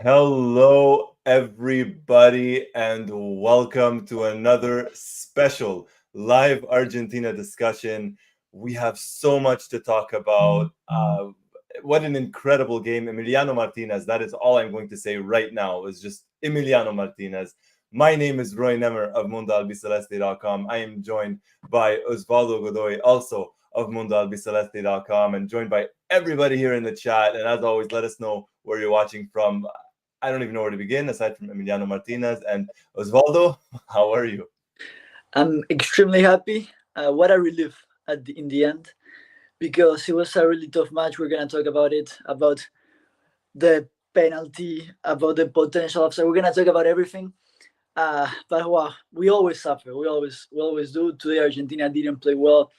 Hello, everybody, and welcome to another special live Argentina discussion. We have so much to talk about. What an incredible game. Emiliano Martinez, that is all I'm going to say right now, is just Emiliano Martinez. My name is Roy Nemer of Mundo Albiceleste.com. I am joined by Osvaldo Godoy, also of Mundo Albiceleste.com, and joined by everybody here in the chat. And as always, let us know where you're watching from. I don't even know where to begin, aside from Emiliano Martinez and Osvaldo. How are you? I'm extremely happy. What a relief in the end, because it was a really tough match. We're gonna talk about it, about the penalty, about the potential offside. We're gonna talk about everything. But wow, we always suffer. We always do. Today, Argentina didn't play well,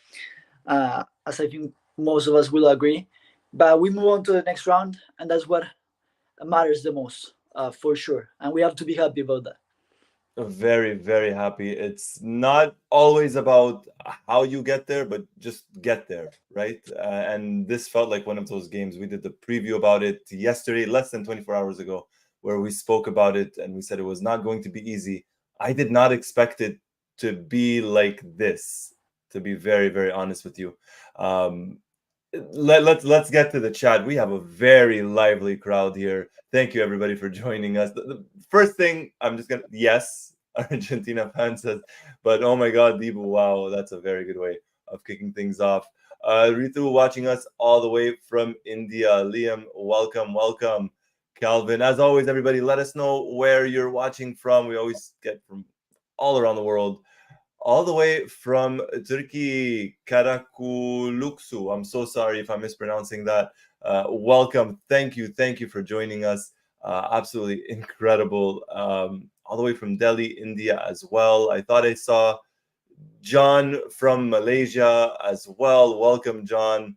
as I think most of us will agree. But we move on to the next round, and that's what matters the most, for sure. And we have to be happy about that. Very, very happy. It's not always about how you get there, but just get there, right? And this felt like one of those games. We did the preview about it yesterday, less than 24 hours ago, where we spoke about it and we said it was not going to be easy. I did not expect it to be like this, to be very, very honest with you. Um, let's get to the chat. We have a very lively crowd here. Thank you everybody for joining us. The first thing I'm just gonna yes, Argentina fan says, but oh my god, Dibu, wow, that's a very good way of kicking things off. Ritu watching us all the way from India. Liam, welcome, welcome. Calvin, as always, everybody, let us know where you're watching from. We always get from all around the world, all the way from Turkey, Karakuluksu. I'm so sorry if I'm mispronouncing that. Welcome. Thank you for joining us. Absolutely incredible. All the way from Delhi, India as well. I thought I saw John from Malaysia as well. Welcome, John.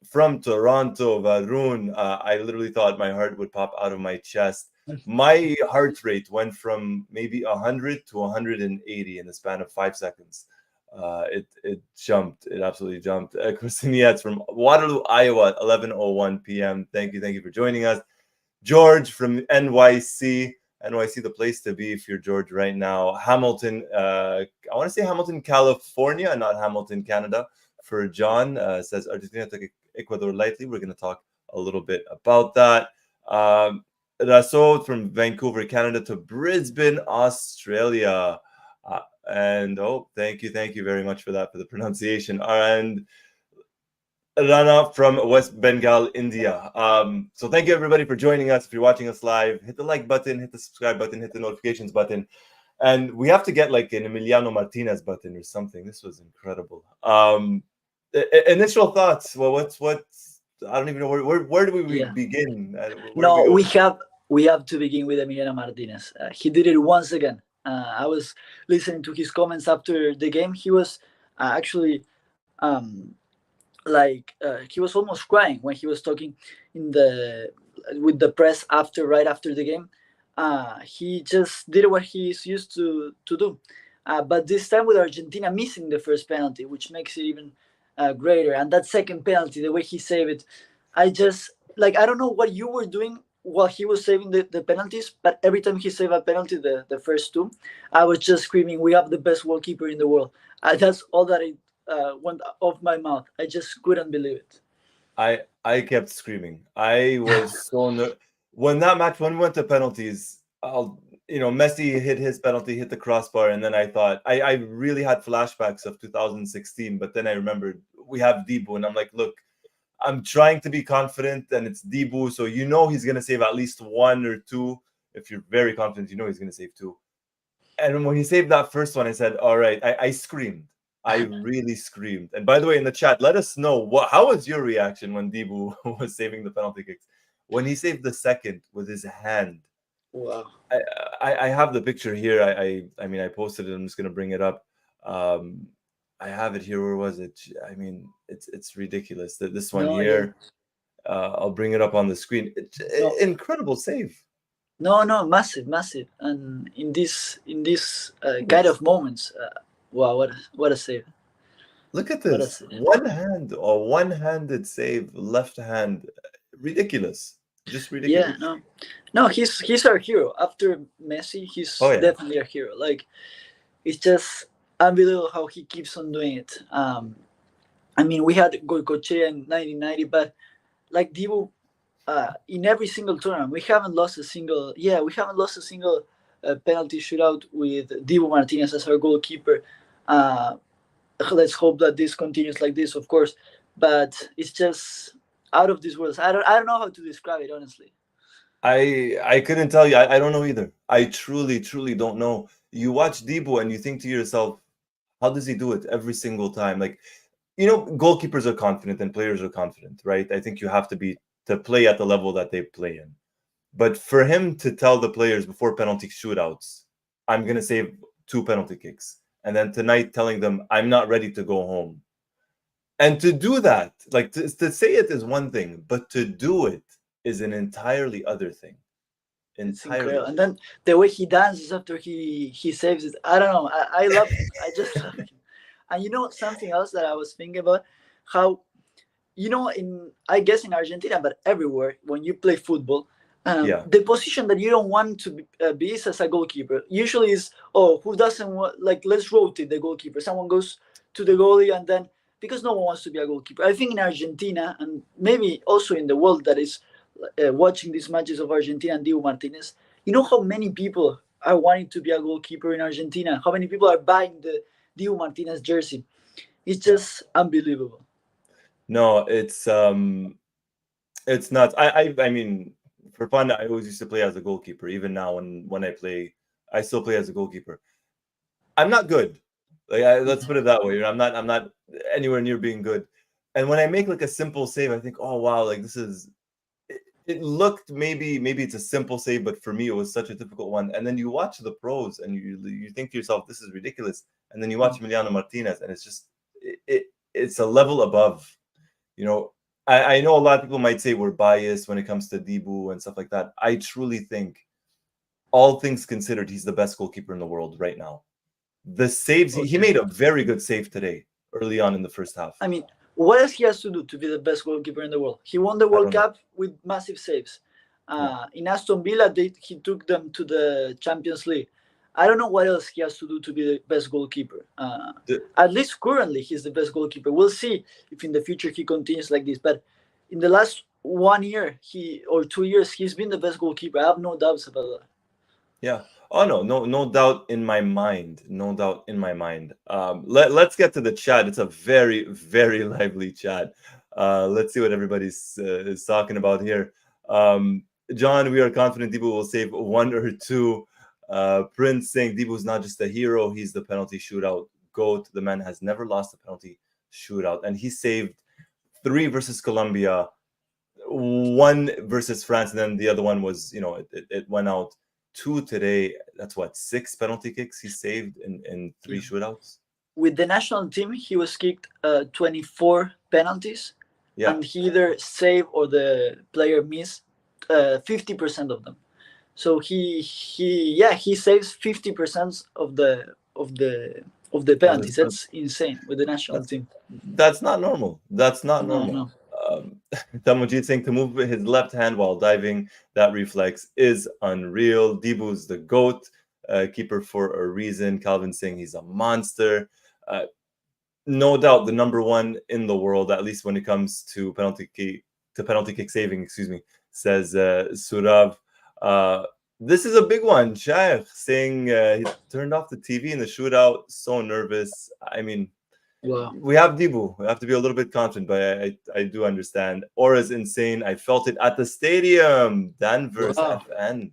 From Toronto, Varun. I literally thought my heart would pop out of my chest. My heart rate went from maybe 100 to 180 in the span of 5 seconds. It jumped. It absolutely jumped. Christine from Waterloo, Iowa, 11:01 p.m. Thank you for joining us. George from NYC. NYC, the place to be if you're George right now. Hamilton, I want to say Hamilton, California, not Hamilton, Canada. For John, says Argentina took Ecuador lightly. We're going to talk a little bit about that. Raso from Vancouver, Canada to Brisbane, Australia. And thank you very much for that, for the pronunciation. And Rana from West Bengal, India. So thank you everybody for joining us. If you're watching us live, hit the like button, hit the subscribe button, hit the notifications button. And we have to get like an Emiliano Martinez button or something. This was incredible. Initial thoughts. Well, what's I don't even know where do we Yeah. begin? Where do we No, go? we have to begin with Emiliano Martinez. He did it once again. I was listening to his comments after the game. He was actually he was almost crying when he was talking in the with the press right after the game. He just did what he's used to do. But this time with Argentina missing the first penalty, which makes it even greater. And that second penalty, the way he saved it, I just I don't know what you were doing while he was saving the penalties, but every time he saved a penalty, the first two, I was just screaming, "We have the best goalkeeper in the world." That's all that I went off my mouth. I just couldn't believe it. I kept screaming. I was when we went to penalties, Messi hit his penalty, hit the crossbar, and then I thought I really had flashbacks of 2016. But then I remembered we have Dibu, and I'm like, look, I'm trying to be confident, and it's Dibu, so he's gonna save at least one or two. If you're very confident, he's gonna save two. And when he saved that first one, I said, "All right." I screamed. I really screamed. And by the way, in the chat, let us know how was your reaction when Dibu was saving the penalty kicks? When he saved the second with his hand. Wow. I have the picture here. I mean I posted it. I'm just gonna bring it up. Um, I have it here. Where was it? I mean, it's ridiculous. That this one No, yeah. here. I'll bring it up on the screen. No, Incredible save. no, massive, massive. And in this kind Yes. of moments, wow, what a save! Look at What a this. save! One hand or one-handed save, left hand. Ridiculous. Just Yeah, ridiculous. no, he's our hero. After Messi, Oh he's yeah. definitely our hero. Like, it's just unbelievable how he keeps on doing it. I mean, we had Goycochea in 1990, but like Dibu, in every single tournament, we haven't lost a single. Yeah, we haven't lost a single penalty shootout with Dibu Martinez as our goalkeeper. Uh, let's hope that this continues like this, of course. But it's just out of this world. I don't know how to describe it, honestly. I couldn't tell you. I don't know either. I truly don't know. You watch Debo and you think to yourself, how does he do it every single time? Like, goalkeepers are confident and players are confident, right? I think you have to play at the level that they play in. But for him to tell the players before penalty shootouts, I'm gonna save 2 penalty kicks, and then tonight telling them I'm not ready to go home, and to do that, like to say it is one thing, but to do it is an entirely other thing. It's Entirely incredible. And other. then the way he dances after he saves it, I don't know. I love him. I just love him. And something else that I was thinking about, how in I guess in Argentina, but everywhere when you play football, Yeah, the position that you don't want to be is as a goalkeeper. Usually is, oh, who doesn't want, like, let's rotate the goalkeeper. Someone goes to the goalie, and then because no one wants to be a goalkeeper. I think in Argentina, and maybe also in the world that is watching these matches of Argentina and Diego Martinez, you know how many people are wanting to be a goalkeeper in Argentina? How many people are buying the Diego Martinez jersey? It's yeah. just unbelievable. No, it's nuts. I mean, for fun, I always used to play as a goalkeeper. Even now, when I play, I still play as a goalkeeper. I'm not good. Like, let's put it that way. I'm not anywhere near being good. And when I make like a simple save, I think, oh wow, like this is. It looked maybe it's a simple save, but for me it was such a difficult one. And then you watch the pros, and you think to yourself, this is ridiculous. And then you watch Emiliano Martinez, and it's just it's a level above. You know, I know a lot of people might say we're biased when it comes to Dibu and stuff like that. I truly think, all things considered, he's the best goalkeeper in the world right now. The saves, he Okay. made a very good save today, early on in the first half. I mean, what else he has to do to be the best goalkeeper in the world? He won the I World don't know. Cup with massive saves. Yeah. In Aston Villa, he took them to the Champions League. I don't know what else he has to do to be the best goalkeeper. At least currently, he's the best goalkeeper. We'll see if in the future he continues like this. But in the last 1 year, or 2 years, he's been the best goalkeeper. I have no doubts about that. Yeah. Oh no doubt in my mind. No doubt in my mind. Let's get to the chat. It's a very lively chat. Let's see what everybody's is talking about here. John, we are confident Dibu will save one or two. Prince saying Dibu is not just a hero; he's the penalty shootout goat. The man has never lost a penalty shootout, and he saved 3 versus Colombia, 1 versus France, and then the other one was, it went out. 2 today. That's what, 6 penalty kicks he saved in 3 Yeah. shootouts. With the national team, he was kicked 24 penalties, Yeah, and he either save or the player miss 50% of them. So he saves 50% of the of his penalties. That's insane with the national that's team. that's not normal. That's not No, normal. no. Tamajit saying to move his left hand while diving, that reflex is unreal. Dibu's the GOAT, keeper for a reason. Calvin saying he's a monster. Uh, no doubt the number one in the world, at least when it comes to penalty kick saving, excuse me, says Surav. Uh, this is a big one. Shaykh saying he turned off the TV in the shootout, so nervous. I mean, Wow. we have Dibu. We have to be a little bit confident, but I do understand. Aura's insane. I felt it at the stadium. Danvers Wow. FN.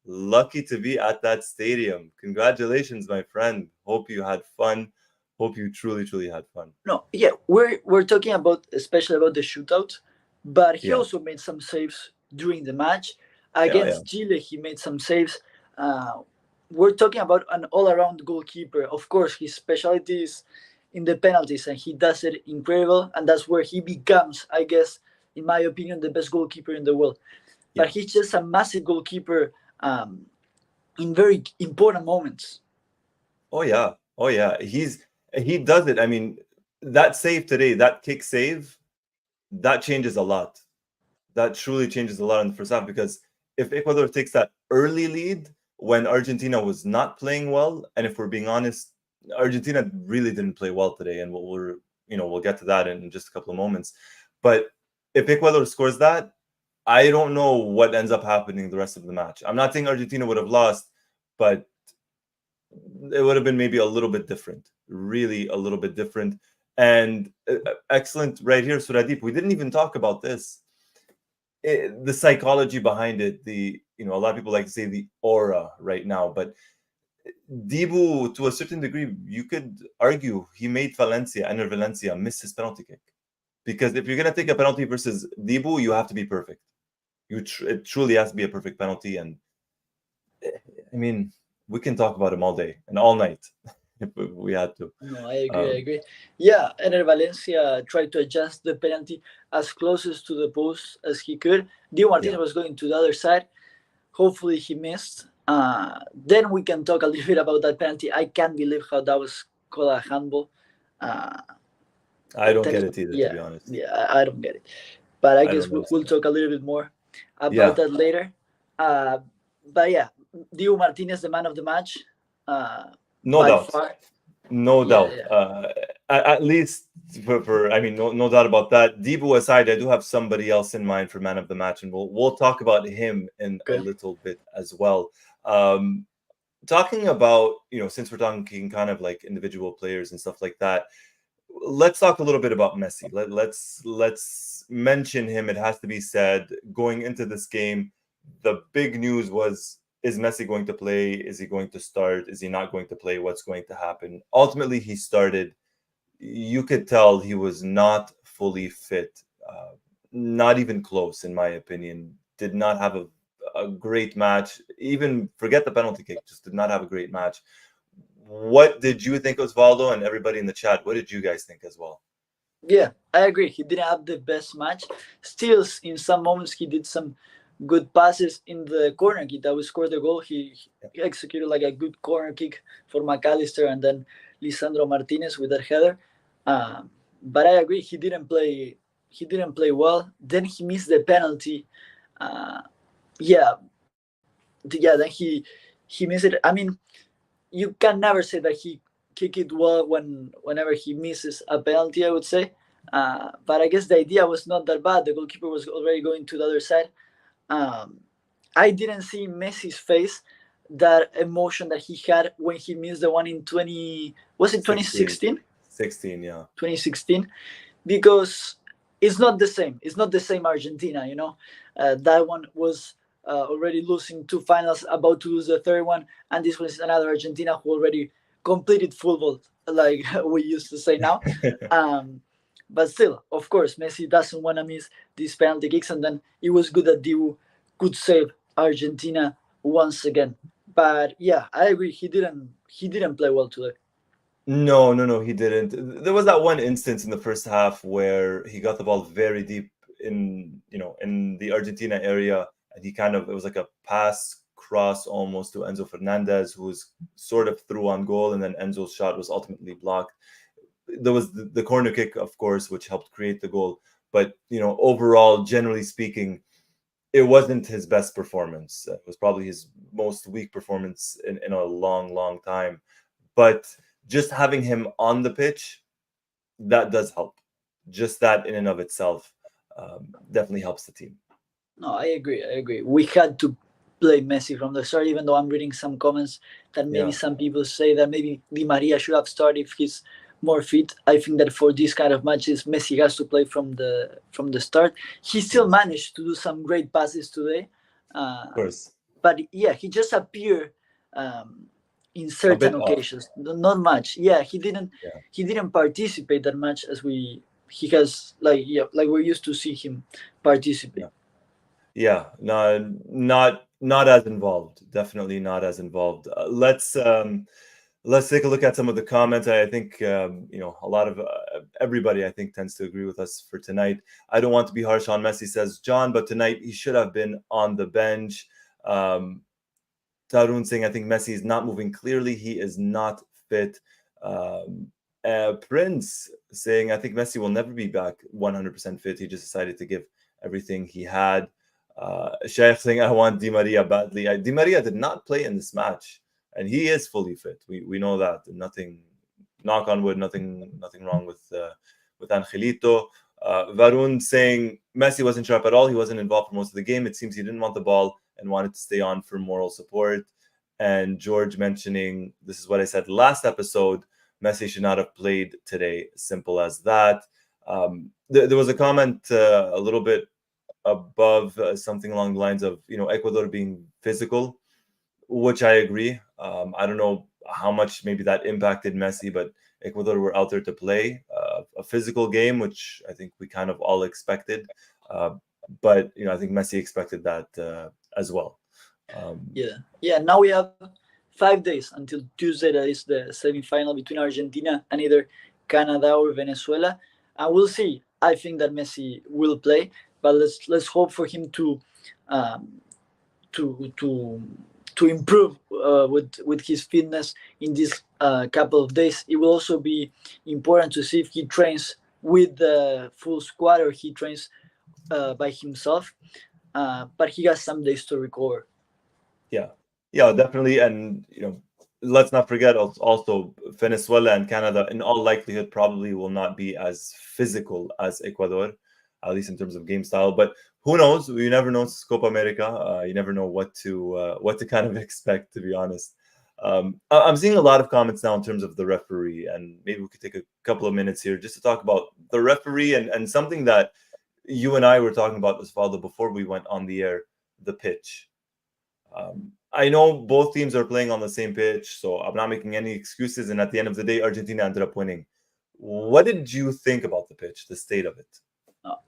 Lucky to be at that stadium. Congratulations, my friend. Hope you had fun. Hope you truly had fun. No, yeah, we're talking about, especially about the shootout, but he Yeah. also made some saves during the match Yeah. against Chile. He made some saves. Uh, we're talking about an all-around goalkeeper. Of course, his specialty is in the penalties, and he does it incredible. And that's where he becomes, I guess, in my opinion, the best goalkeeper in the world. But Yeah. he's just a massive goalkeeper in very important moments. Oh yeah. Oh yeah. He does it. I mean, that save today, that kick save, that changes a lot. That truly changes a lot in the first half, because if Ecuador takes that early lead when Argentina was not playing well, and if we're being honest, Argentina really didn't play well today, and we'll get to that in just a couple of moments. But if Ecuador scores that, I don't know what ends up happening the rest of the match. I'm not saying Argentina would have lost, but it would have been maybe a little bit different, really a little bit different. And excellent right here, Suradip. We didn't even talk about this. The psychology behind it, a lot of people like to say the aura right now, but Dibu, to a certain degree, you could argue he made Valencia miss his penalty kick. Because if you're going to take a penalty versus Dibu, you have to be perfect. It truly has to be a perfect penalty. And I mean, we can talk about him all day and all night if we had to. No, I agree. Yeah, Ener Valencia tried to adjust the penalty as closest to the post as he could. Diego Martinez was going to the other side. Hopefully he missed. Then we can talk a little bit about that penalty. I can't believe how that was called a handball. I don't get it either, to be honest. Yeah, I don't get it. But I guess we'll talk a little bit more about that later. But yeah, Diego Martinez, the man of the match. No doubt. Far. No doubt. At least for I mean, no doubt about that. Dibu aside, I do have somebody else in mind for man of the match, and we'll talk about him in a little bit as well. Talking about, since we're talking kind of like individual players and stuff like that, let's talk a little bit about Messi. Let's mention him. It has to be said, going into this game, the big news was, is Messi going to play? Is he going to start? Is he not going to play? What's going to happen? Ultimately, he started. You could tell he was not fully fit, not even close, in my opinion. Did not have a great match. Even forget the penalty kick, just did not have a great match. What did you think, Osvaldo, and everybody in the chat? What did you guys think as well? Yeah, I agree. He didn't have the best match. Still, in some moments, he did some good passes in the corner kick that we scored the goal. He executed like a good corner kick for McAllister and then Lisandro Martinez with that header. But I agree, he didn't play well. Then he missed the penalty. Then he missed it. I mean, you can never say that he kick it well whenever he misses a penalty, I would say. But I guess the idea was not that bad. The goalkeeper was already going to the other side. I didn't see Messi's face, that emotion that he had when he missed the one in 2016? 16, yeah. 2016, because it's not the same. It's not the same Argentina, that one was already losing 2 finals, about to lose the third one, and this was another Argentina who already completed football, like we used to say now. But still, of course, Messi doesn't want to miss these penalty kicks, and then it was good that Dibu could save Argentina once again. But yeah, I agree. He didn't play well today. No, he didn't. There was that one instance in the first half where he got the ball very deep in the Argentina area, and it was like a pass cross almost to Enzo Fernandez, who was sort of through on goal, and then Enzo's shot was ultimately blocked. There was the corner kick, of course, which helped create the goal. But, overall, generally speaking, it wasn't his best performance. It was probably his most weak performance in a long, long time. But just having him on the pitch, that does help. Just that in and of itself definitely helps the team. No, I agree. We had to play Messi from the start, even though I'm reading some comments that maybe some people say that maybe Di Maria should have started if he's more fit. I think that for these kind of matches, Messi has to play from the start. He still managed to do some great passes today. Of course. But yeah, he just appeared in certain occasions, not much. Yeah, he didn't participate that much as he has, like we're used to see him participate. Yeah, no, not as involved. Definitely not as involved. Let's take a look at some of the comments. I think a lot of everybody, I think, tends to agree with us for tonight. I don't want to be harsh on Messi, says John, but tonight he should have been on the bench. Tarun saying, I think Messi is not moving clearly. He is not fit. Prince saying, I think Messi will never be back 100% fit. He just decided to give everything he had. Sheikh saying, I want Di Maria badly. Di Maria did not play in this match, and he is fully fit. We know that. Nothing, knock on wood, nothing wrong with Angelito. Varun saying Messi wasn't sharp at all. He wasn't involved for most of the game. It seems he didn't want the ball and wanted to stay on for moral support. And George mentioning, this is what I said last episode, Messi should not have played today. Simple as that. There was a comment a little bit above, something along the lines of, Ecuador being physical, which I agree. I don't know how much maybe that impacted Messi, but Ecuador were out there to play a physical game, which I think we kind of all expected. But I think Messi expected that as well. Yeah. Now we have 5 days until Tuesday. That is the semi-final between Argentina and either Canada or Venezuela, and we'll see. I think that Messi will play, but let's hope for him to um, to to to improve with his fitness in this couple of days. It will also be important to see if he trains with the full squad or he trains by himself. But he has some days to recover. Yeah, definitely. And let's not forget also Venezuela and Canada, in all likelihood, probably will not be as physical as Ecuador, at least in terms of game style. But who knows? You never know. It's Copa America. You never know what to kind of expect, to be honest. I'm seeing a lot of comments now in terms of the referee, and maybe we could take a couple of minutes here just to talk about the referee and something that you and I were talking about, Osvaldo, before we went on the air, the pitch. I know both teams are playing on the same pitch, so I'm not making any excuses. And at the end of the day, Argentina ended up winning. What did you think about the pitch, the state of it?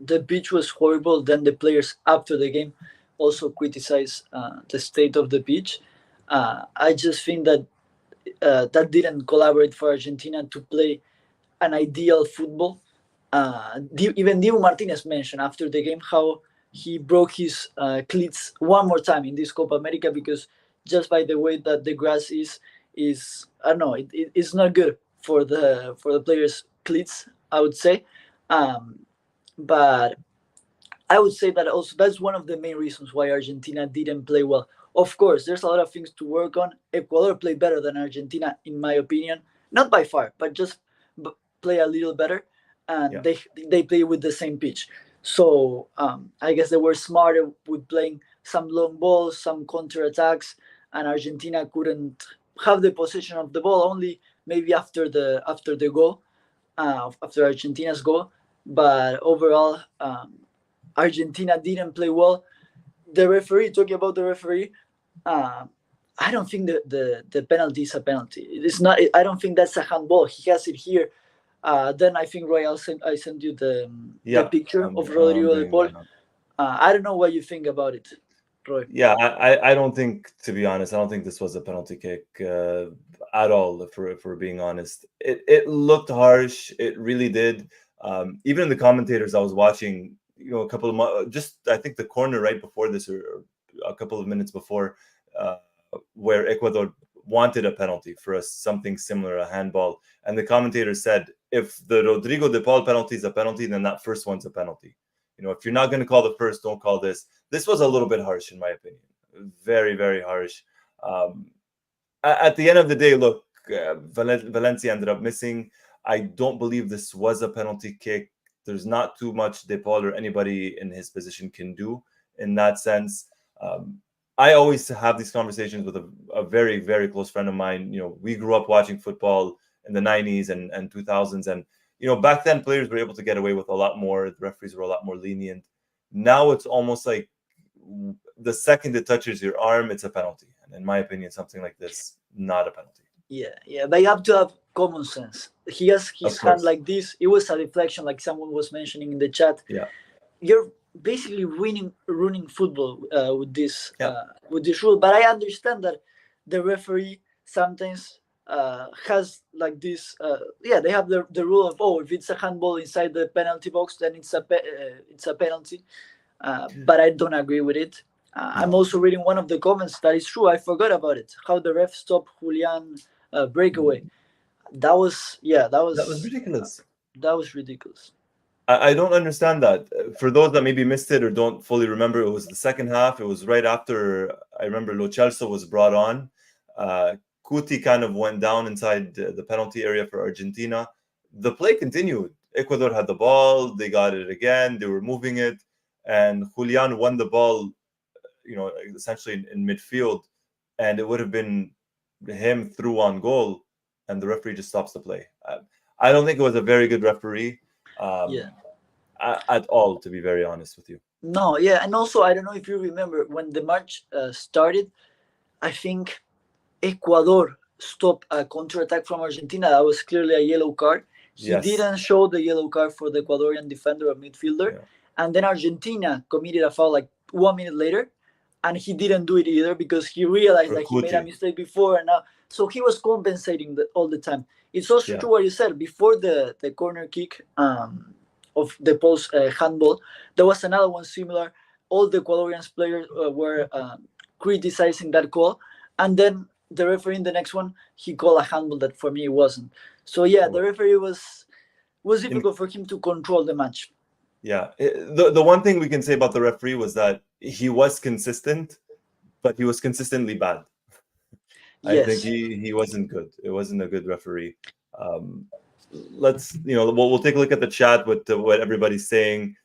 The pitch was horrible. Then the players after the game also criticized the state of the pitch. I just think that that didn't collaborate for Argentina to play an ideal football. Even Diego Martinez mentioned after the game how he broke his cleats one more time in this Copa America because just by the way that the grass is I don't know, it's not good for the players' cleats, I would say. Um, but I would say that also that's one of the main reasons why Argentina didn't play well. Of course, there's a lot of things to work on. Ecuador played better than Argentina, in my opinion, not by far, but just play a little better, and Yeah. they play with the same pitch. So I guess they were smarter with playing some long balls, some counter attacks, and Argentina couldn't have the possession of the ball only maybe after the goal, after Argentina's goal. But overall, Argentina didn't play well. The referee, talking about the referee, uh, I don't think the penalty is a penalty. It's not. I don't think that's a handball. He has it here. Then I think Roy, I send you the Yeah, picture I'm, of I'm Rodrigo de bringing Paul. that up. I don't know what you think about it, Roy. Yeah, I don't think, to be honest, I don't think this was a penalty kick at all. If we're being honest, it looked harsh. It really did. Even the commentators I was watching, a couple of just I think the corner right before this, or a couple of minutes before, uh, where Ecuador wanted a penalty for something similar, a handball, and the commentator said if the Rodrigo de Paul penalty is a penalty, then that first one's a penalty. If you're not going to call the first, don't call this. This was a little bit harsh, in my opinion. Very, very harsh. Um, at the end of the day, look, Valencia ended up missing. I don't believe this was a penalty kick. There's not too much De Paul or anybody in his position can do in that sense. Um, I always have these conversations with a very, very close friend of mine. We grew up watching football in the 90s and 2000s. And, back then players were able to get away with a lot more. The referees were a lot more lenient. Now it's almost like the second it touches your arm, it's a penalty. And in my opinion, something like this, not a penalty. Yeah. They have to have common sense. He has Of his hand course. like this. It was a deflection, like someone was mentioning in the chat. Yeah. You're basically ruining football Yeah. with this rule. But I understand that the referee sometimes has like this. They have the rule of, oh, if it's a handball inside the penalty box, then it's a penalty. But I don't agree with it. I'm No. also reading one of the comments that is true. I forgot about it. How the ref stopped Julian breakaway. That was That was ridiculous. that was ridiculous. I don't understand that. For those that maybe missed it or don't fully remember, it was the second half. It was right after I remember Lo Celso was brought on. Uh, Kuti kind of went down inside the penalty area for Argentina. The play continued. Ecuador had the ball. They got it again. They were moving it, and Julian won the ball. Essentially in midfield, and it would have been him through on goal, and the referee just stops the play. I don't think it was a very good referee. Yeah. At all, to be very honest with you. No, yeah, and also I don't know if you remember when the match started. I think Ecuador stopped a counterattack from Argentina. That was clearly a yellow card. He Yes. didn't show the yellow card for the Ecuadorian defender or midfielder, Yeah. and then Argentina committed a foul like 1 minute later, and he didn't do it either because he realized For that he made a Kuti. mistake before, and now so he was compensating all the time. It's also Yeah. true what you said before the corner kick of the post handball. There was another one similar. All the Ecuadorian players were criticizing that call, and then the referee in the next one he called a handball that for me it wasn't. So yeah, the referee was In, difficult for him to control the match. yeah. The one thing we can say about the referee was that he was consistent, but he was consistently bad. I think Yes. he wasn't good. It wasn't a good referee. Um, let's we'll take a look at the chat with what everybody's saying.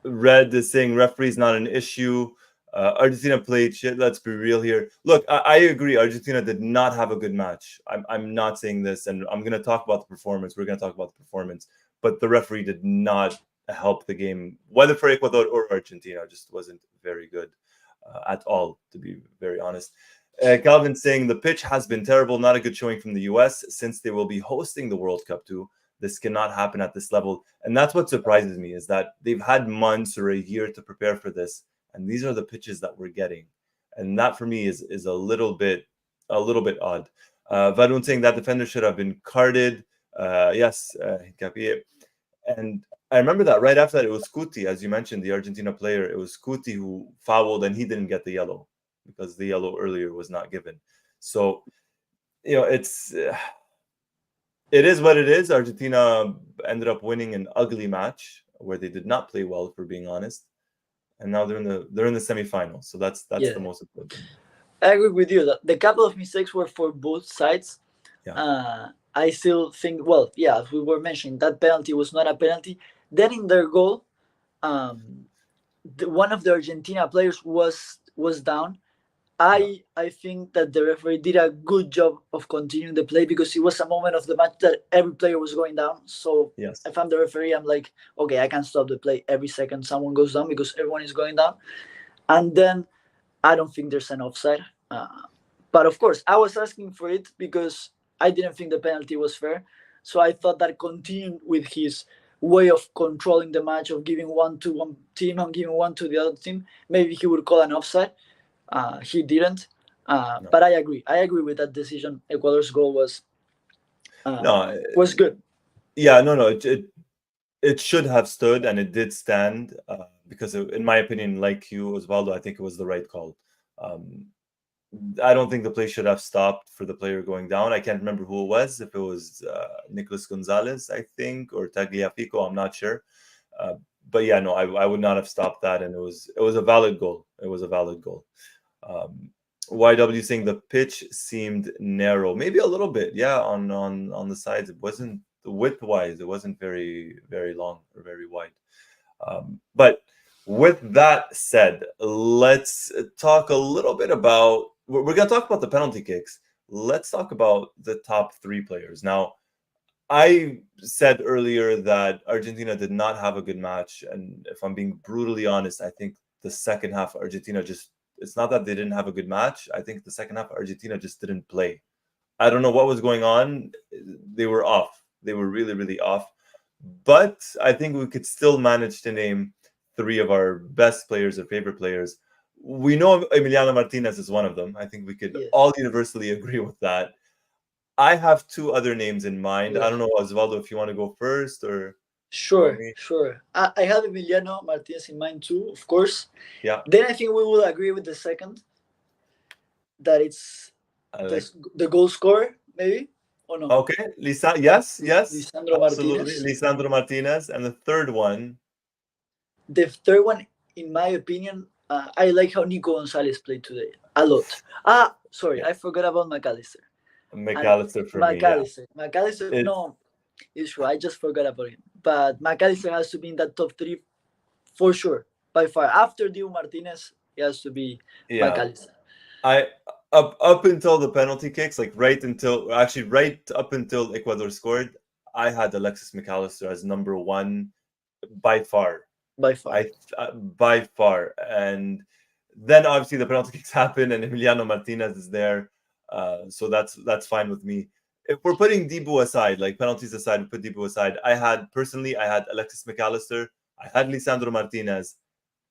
Red is saying referee's not an issue. Argentina played shit. Let's be real here. Look, I agree. Argentina did not have a good match. I'm not saying this, and I'm going to talk about the performance. We're going to talk about the performance, but the referee did not help the game, whether for Ecuador or Argentina. Just wasn't very good at all, to be very honest. Calvin saying the pitch has been terrible. Not a good showing from the U.S. since they will be hosting the World Cup too. This cannot happen at this level. And that's what surprises me is that they've had months or a year to prepare for this. And these are the pitches that we're getting. And that for me is a little bit odd. Varun saying that defender should have been carded. Yes, and I remember that right after that, it was Kuti, as you mentioned, the Argentina player. It was Kuti who fouled and he didn't get the yellow because the yellow earlier was not given. So, it is what it is. Argentina ended up winning an ugly match where they did not play well, for being honest. And now they're in the semifinals. So that's Yeah. the most important. I agree with you. The couple of mistakes were for both sides. Yeah. I still think, well, yeah, as we were mentioning, that penalty was not a penalty. Then in their goal, one of the Argentina players was down. I think that the referee did a good job of continuing the play because it was a moment of the match that every player was going down. So Yes. if I'm the referee, I'm like, okay, I can stop the play every second someone goes down because everyone is going down. And then I don't think there's an offside. But of course, I was asking for it because I didn't think the penalty was fair. So I thought that continuing with his way of controlling the match, of giving one to one team and giving one to the other team, maybe he would call an offside. He didn't. No. But I agree. I agree with that decision. Ecuador's goal was good. Yeah, no. It should have stood, and it did stand because, in my opinion, like you, Osvaldo, I think it was the right call. I don't think the play should have stopped for the player going down. I can't remember who it was. If it was Nicolas Gonzalez, I think, or Tagliafico, I'm not sure. But yeah, no, I would not have stopped that, and it was a valid goal. It was a valid goal. YW saying the pitch seemed narrow, maybe a little bit, yeah, on the sides. It wasn't width-wise. It wasn't very long or very wide. But with that said, let's talk a little bit about. We're going to talk about the penalty kicks. Let's talk about the top three players. Now, I said earlier that Argentina did not have a good match. And if I'm being brutally honest, I think the second half, Argentina it's not that they didn't have a good match. I think the second half, Argentina just didn't play. I don't know what was going on. They were off. They were really, really off. But I think we could still manage to name three of our best players or favorite players. We know Emiliano Martinez is one of them. I think we could all universally agree with that. I have two other names in mind. I don't know, Osvaldo, if you want to go first or... Sure. I have Emiliano Martinez in mind too, of course. Yeah. Then I think we will agree with the second, that it's the goal scorer, maybe. Oh no, Okay, yes, Lisandro absolutely. Martinez. Lisandro Martinez, and the third one, The third one, in my opinion, I like how Nico Gonzalez played today a lot. Sorry, yeah, I forgot about McAllister. And McAllister for me. Yeah, McAllister, it's no, it's true. I just forgot about him. But McAllister has to be in that top three for sure, by far. After Dibu Martinez, he has to be yeah. McAllister. I up until the penalty kicks, like right up until Ecuador scored, I had Alexis McAllister as number one by far. By far. By far, and then obviously the penalty kicks happen, and Emiliano Martinez is there, so that's fine with me. If we're putting Dibu aside, like penalties aside, we put Dibu aside. I had Alexis McAllister, I had Lisandro Martinez,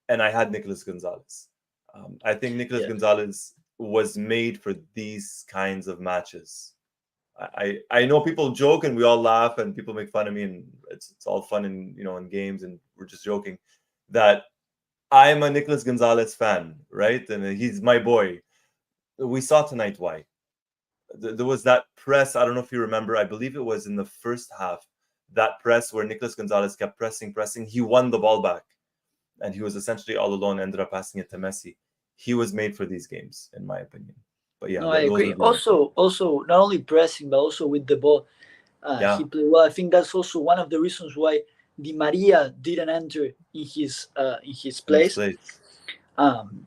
and I had Nicolas Gonzalez. I think Nicolas Yeah. Gonzalez was made for these kinds of matches. I know people joke and we all laugh and people make fun of me and it's all fun and in games and we're just joking that I'm a Nicolas Gonzalez fan, right? And he's my boy. We saw tonight why. There was that press. I don't know if you remember. I believe it was in the first half. That press where Nicolas Gonzalez kept pressing. He won the ball back, and he was essentially all alone. Ended up passing it to Messi. He was made for these games, in my opinion. But yeah, No, I those agree. would be my three. Also, not only pressing but also with the ball, he Yeah, played well. I think that's also one of the reasons why Di Maria didn't enter in his in his place. place. Um,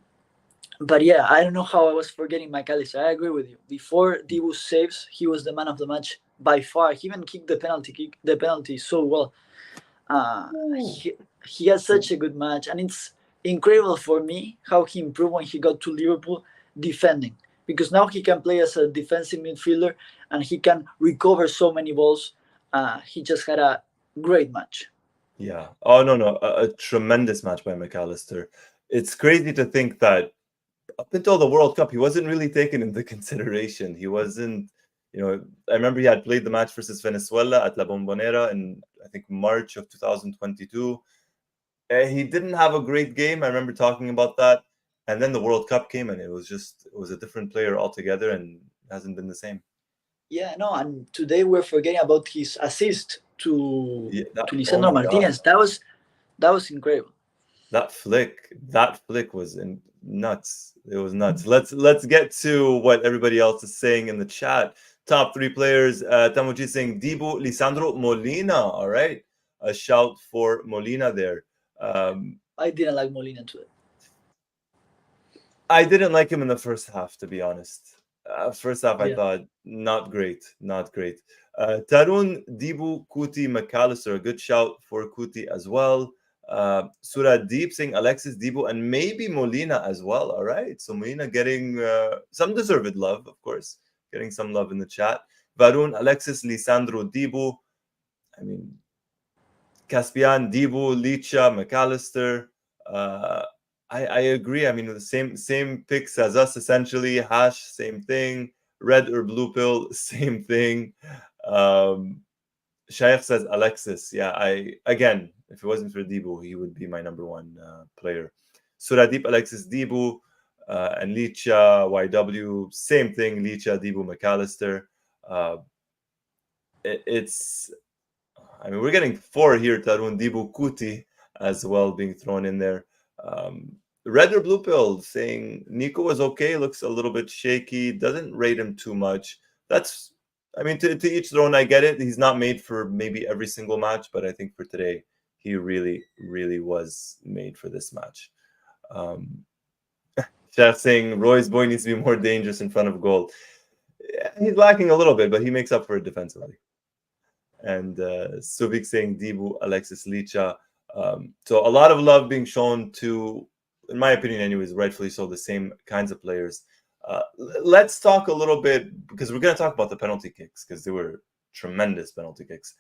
but yeah, I don't know how I was forgetting McAllister. I agree with you. Before Dibu saves, he was the man of the match by far. He even kicked the penalty so well. Uh, Ooh. he, he has such a good match, and it's incredible for me how he improved when he got to Liverpool defending. Because now he can play as a defensive midfielder and he can recover so many balls. He just had a great match. Yeah. Oh no, a tremendous match by McAllister. It's crazy to think that up until the World Cup, he wasn't really taken into consideration. He wasn't, I remember he had played the match versus Venezuela at La Bombonera in, I think, March of 2022. He didn't have a great game. I remember talking about that. And then the World Cup came and it was a different player altogether and hasn't been the same. Yeah, no, and today we're forgetting about his assist Yeah, to oh Lisandro my God. Martinez. That was incredible. That flick was nuts. It was nuts. Let's get to what everybody else is saying in the chat. Top three players. Tamuji saying Dibu, Lisandro, Molina. All right, a shout for Molina there. I didn't like Molina today. I didn't like him in the first half, to be honest. First half, I Yeah, thought not great, not great. Tarun, Dibu, Kuti, McAllister, a good shout for Kuti as well. Surah Deep saying Alexis, Dibu, and maybe Molina as well. All right, so Molina getting some deserved love, of course, getting some love in the chat. Varun, Alexis, Lisandro, Dibu. I mean, Caspian, Dibu, Licha, McAllister. Uh, I agree. I mean, the same picks as us essentially. Hash, same thing. Red or blue pill, same thing. Um, Shaykh says Alexis. Yeah, if it wasn't for Dibu, he would be my number one player. Suradip, Alexis, Dibu, and Licha, YW, same thing. Licha, Dibu, McAllister. Uh, it's I mean, we're getting four here, Tarun Dibu Kuti as well being thrown in there. Um, Red or Blue Pill saying Nico was okay, looks a little bit shaky, doesn't rate him too much. I mean, to each their own, I get it. He's not made for maybe every single match, but I think for today, he really, really was made for this match. Um, Chef saying Roy's boy needs to be more dangerous in front of goal. Yeah, he's lacking a little bit, but he makes up for it defensively. And Subic saying Dibu, Alexis Licha. So a lot of love being shown to, in my opinion, anyways, rightfully so, the same kinds of players. Let's talk a little bit because we're going to talk about the penalty kicks because they were tremendous penalty kicks.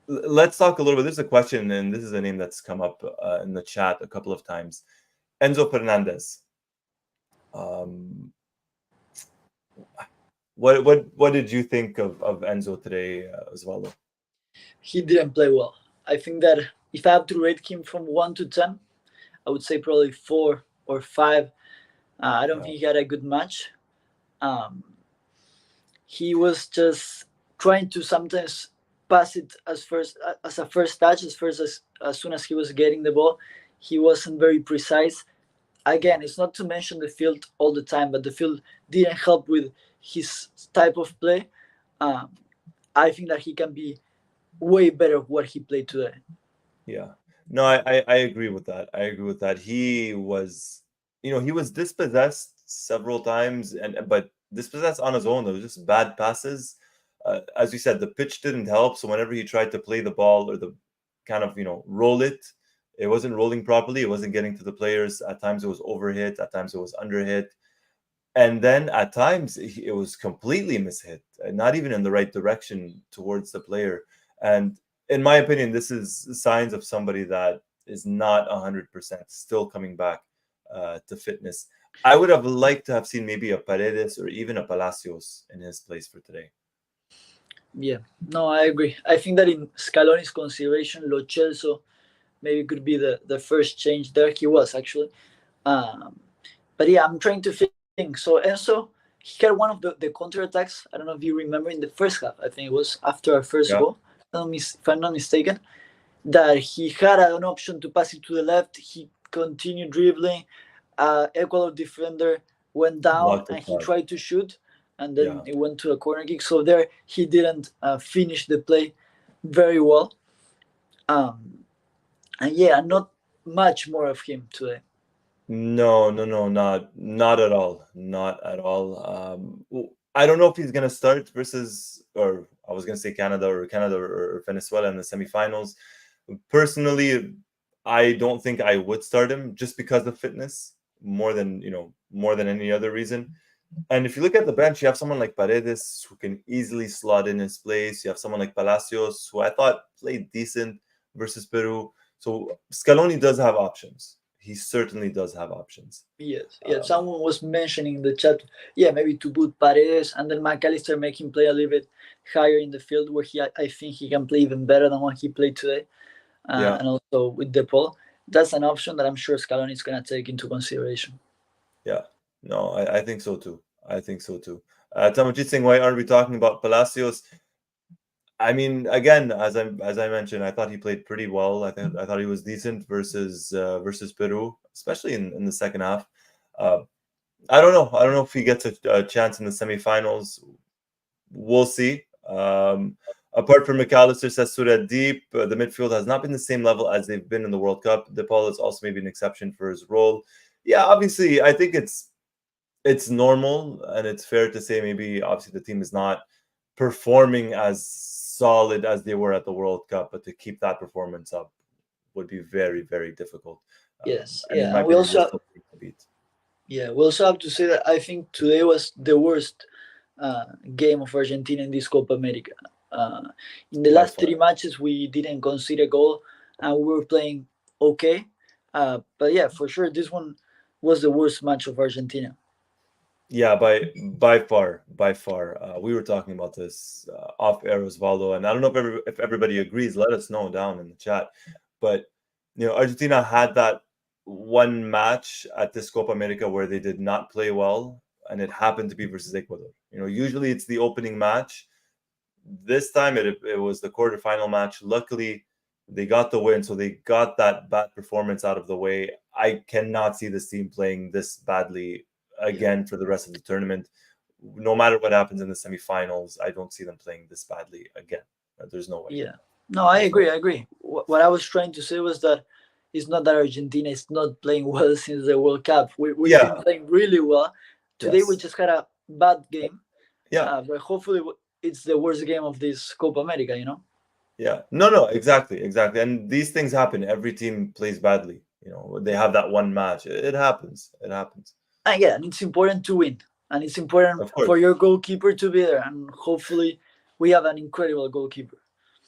Let's talk a little bit. There's a question, and this is a name that's come up in the chat a couple of times. Enzo Fernandez. Um, what did you think of Enzo today, Osvaldo? he didn't play well. I think that if I have to rate him from 1 to 10, I would say probably 4 or 5. I don't think he had a good match. Um, he was just trying to sometimes pass it as a first touch, as soon as he was getting the ball. He wasn't very precise. Yeah. Again, it's not to mention the field all the time, but the field didn't help with his type of play. Um, I think that he can be way better what he played today. Yeah. No, I agree with that. I agree with that. He was, he was dispossessed several times, but dispossessed on his own. There was just bad passes. As you said, the pitch didn't help. So whenever he tried to play the ball or the kind of, roll it, it wasn't rolling properly. It wasn't getting to the players. At times it was overhit. At times it was underhit. And then at times it was completely mishit, not even in the right direction towards the player. And in my opinion, this is signs of somebody that is not 100% still coming back to fitness. I would have liked to have seen maybe a Paredes or even a Palacios in his place for today. Yeah, no, I agree. I think that in Scaloni's consideration, Lo Celso maybe could be the first change there. He was actually. Um, but yeah, I'm trying to think. So Enzo, he had one of the counter attacks. I don't know if you remember in the first half. I think it was after our first Yeah, goal, if I'm not mistaken, that he had an option to pass it to the left. He continued dribbling. Ecuador defender went down blocked and it he hard. tried to shoot, and then Yeah. it went to a corner kick. So there he didn't finish the play very well. Um, and yeah, not much more of him today. No, no, no, not at all. Not at all. I don't know if he's gonna start versus, or I was gonna say Canada or Venezuela in the semifinals. Personally, I don't think I would start him just because of fitness, more than any other reason. And if you look at the bench, you have someone like Paredes who can easily slot in his place. You have someone like Palacios, who I thought played decent versus Peru. So Scaloni does have options. He certainly does have options. Yes, yeah. Um, Someone was mentioning in the chat, yeah, maybe to put Paredes and then McAllister, make him play a little bit higher in the field, where I think he can play even better than what he played today. yeah, And also with DePaul, that's an option that I'm sure Scaloni is gonna take into consideration. yeah. No, I think so too. I think so too. Tamajit Singh, why aren't we talking about Palacios? I mean, again, as I mentioned, I thought he played pretty well. I thought he was decent versus Peru, especially in the second half. Uh, I don't know. I don't know if he gets a chance in the semifinals. We'll see. Apart from McAllister, Sasura Deep, the midfield has not been the same level as they've been in the World Cup. DePaul is also maybe an exception for his role. Yeah, obviously, I think it's normal and it's fair to say maybe obviously the team is not performing as solid as they were at the World Cup, but to keep that performance up would be very, very difficult. Yes, And in yeah, my and we opinion, also this team to beat yeah we also have to say that I think today was the worst game of Argentina in this Copa America. Uh, in the by last far. three matches, we didn't concede a goal, and we were playing okay. But yeah, for sure, this one was the worst match of Argentina. Yeah, by far, by far. We were talking about this off air, Osvaldo, and I don't know if everybody agrees. Let us know down in the chat. But Argentina had that one match at this Copa America where they did not play well, and it happened to be versus Ecuador. Usually it's the opening match. This time it was the quarterfinal match. Luckily, they got the win, so they got that bad performance out of the way. I cannot see this team playing this badly Yeah, again for the rest of the tournament. No matter what happens in the semifinals, I don't see them playing this badly again. There's no way. yeah. No, I There's no agree. way. I agree. What I was trying to say was that it's not that Argentina is not playing well since the World Cup. We've been Yeah. playing really well. Today we Yes. just had a bad game, Yeah. but hopefully it's the worst game of this Copa America. Yeah. No. No. Exactly. Exactly. And these things happen. Every team plays badly. They have that one match. It happens. It happens. And yeah, and it's important to win, and it's important Of for course. your goalkeeper to be there, and hopefully we have an incredible goalkeeper.